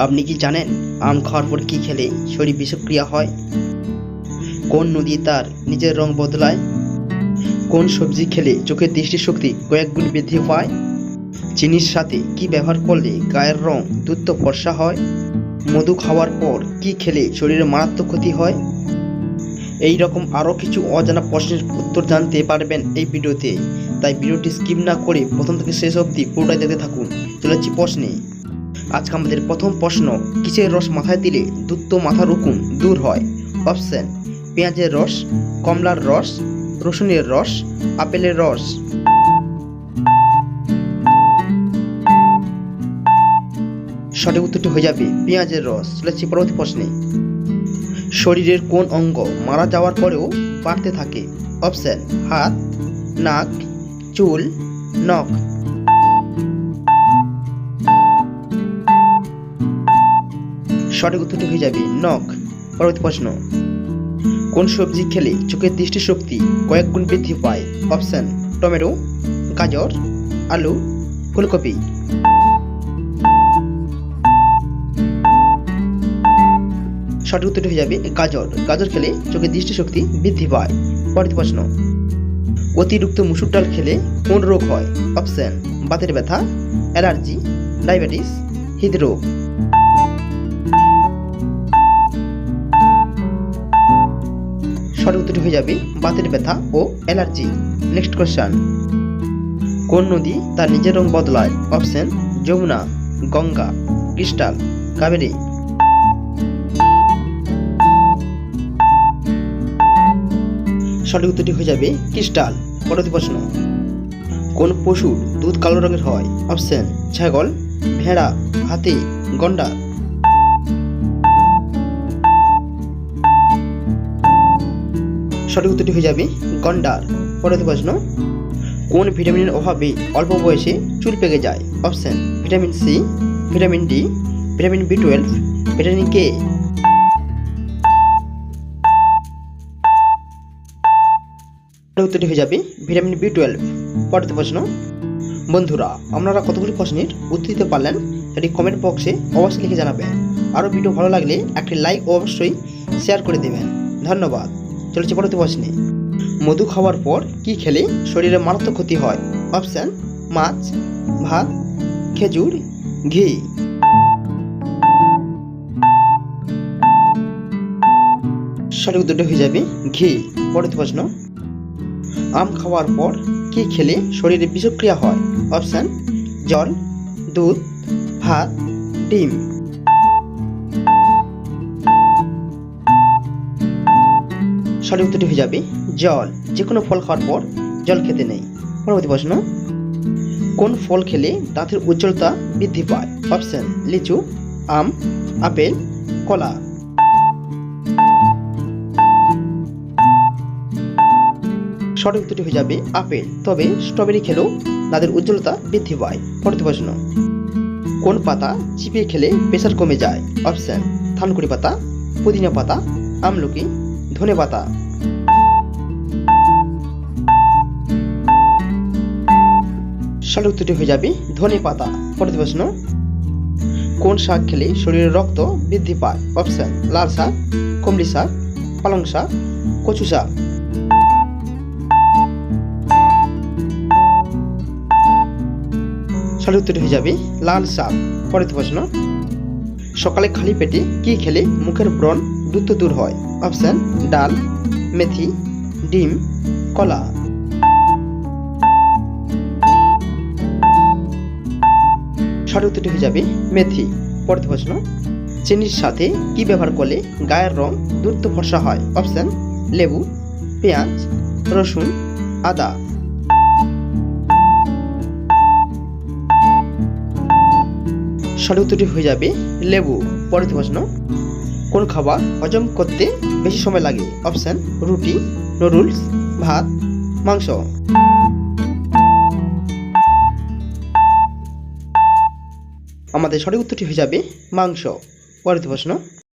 আপনি কি জানেন আম খাওয়ার পর কি খেলে শরীর বিষক্রিয়া হয়? কোন নদী তার নিজের রং বদলায়? কোন সবজি খেলে চোখের দৃষ্টিশক্তি কয়েক গুণ বৃদ্ধি পায়? চিনির সাথে কি ব্যবহার করলে গায়ের রং দ্রুত ফর্সা হয়? মধু খাওয়ার পর কি খেলে শরীরে মারাত্মক ক্ষতি হয়? এই রকম আরও কিছু অজানা প্রশ্নের উত্তর জানতে পারবেন এই ভিডিওতে, তাই ভিডিওটি স্কিপ না করে প্রথম থেকে শেষ অবধি পুরোটাই দেখতে থাকুন। চলে যাচ্ছি প্রশ্নে। আজকে আমাদের প্রথম প্রশ্ন, কিসের রস মাথায় দিলে দ্রুত মাথার উকুন দূর হয়? অপশন: পেঁয়াজের রস, কমলার রস, রসুনের রস, আপেলের রস। সঠিক উত্তরটি হয়ে যাবে পেঁয়াজের রস। চলেছি পরবর্তী প্রশ্নে। শরীরের কোন অঙ্গ মারা যাওয়ার পরেও বাড়তে থাকে? অপশন: হাত, নাক, চুল, নখ। সঠিক উত্তরটি হয়ে যাবে নখ। পরবর্তী প্রশ্ন, কোন সবজি খেলে চোখের দৃষ্টিশক্তি কয়েক গুণ বৃদ্ধি পায়? অপশন: টমেটো, গাজর, আলু, ফুলকপি। সঠিক উত্তরটি হয়ে যাবে গাজর। গাজর খেলে চোখের দৃষ্টিশক্তি বৃদ্ধি পায়। পরবর্তী প্রশ্ন, অতিরিক্ত মুসুর ডাল খেলে কোন রোগ হয়? অপশন: বাতের ব্যথা, অ্যালার্জি, ডায়াবেটিস, হৃদরোগ। সঠিক উত্তরটি হয়ে যাবে বাতের ব্যথা ও অ্যালার্জি। নেক্সট কোশ্চেন, কোন নদী তার নিজের রং বদলায়? Option: Jamuna, Ganga, crystal, Kaveri. সঠিক উত্তরটি হয়ে যাবে ক্রিস্টাল। পরবর্তী প্রশ্ন, কোন পশুর দুধ কালো রঙের হয়? অপশন: ছাগল, ভেড়া, হাতি, গন্ডার। সঠিক উত্তরটি হয়ে যাবে গন্ডার। পরবর্তী প্রশ্ন, কোন ভিটামিনের অভাবে অল্প বয়সে চুল পেকে যায়? Option: vitamin C, vitamin D, vitamin বি12, vitamin K. উত্তরটি হয়ে যাবে ভিটামিন বি12। পরবর্তী প্রশ্ন, বন্ধুরা আপনারা কতগুলি প্রশ্নের উত্তর দিতে পারলেন সেটি কমেন্ট বক্সে অবশ্যই লিখে জানাবেন। আরও ভিডিও ভালো লাগলে একটি লাইক অবশ্যই শেয়ার করে দেবেন। ধন্যবাদ। চলছে পরবর্তী প্রশ্নে। মধু খাওয়ার পর কি খেলে শরীরে মারাত্মক ক্ষতি হয়? অপশন: মাছ, ভাত, খেজুর, ঘি। সঠিক উত্তরটি হয়ে যাবে ঘি। পরবর্তী প্রশ্ন, আম খাওয়ার পর কি খেলে শরীরে বিষক্রিয়া হয়? অপশন: জল, দুধ, ভাত, ডিম। সঠিক উত্তরটি হয়ে যাবে জল। যে কোনো ফল খাওয়ার পর জল খেতে নেই। পরবর্তী প্রশ্ন, কোন ফল খেলে দাঁতের উজ্জ্বলতা বৃদ্ধি পায়? অপশন: লিচু, আম, আপেল, কলা। সঠিক উত্তরটি হয়ে যাবে আপেল, তবে স্ট্রবেরি খেলেও দাঁতের উজ্জ্বলতা বৃদ্ধি পায়। পরবর্তী প্রশ্ন, কোন পাতা চিবিয়ে খেলে প্রেসার কমে যায়? অপশন: থানকুনি পাতা, পুদিনা পাতা, আমলকি, ধনে পাতা। সঠিক উত্তরটি হয়ে যাবে ধনে পাতা। পরবর্তী প্রশ্ন, কোন শাক খেলে শরীরের রক্ত বৃদ্ধি পায়? অপশন: লাল শাক, কমলি শাক, পালং শাক, কচু শাক। সঠিক উত্তরটি হয়ে যাবে লাল শাক। পরবর্তী প্রশ্ন, সকালে খালি পেটে কি খেলে মুখের ব্রণ দ্রুত দূর হয়? অপশন: ডাল, মেথি, ডিম, কলা। সঠিক উত্তরটি হয়ে যাবে মেথি। পরবর্তী প্রশ্ন, চিনির সাথে কি ব্যবহার করলে গায়ের রং দ্রুত ফর্সা হয়? অপশন: লেবু, পেঁয়াজ, রসুন, আদা। সঠিক উত্তরটি হয়ে যাবে লেবু। পরবর্তী প্রশ্ন, কোন খাবার হজম করতে বেশি সময় লাগে? অপশন: রুটি, নুডলস, ভাত, মাংস। আমাদের সঠিক উত্তরটি হয়ে যাবে মাংস। পরবর্তী প্রশ্ন,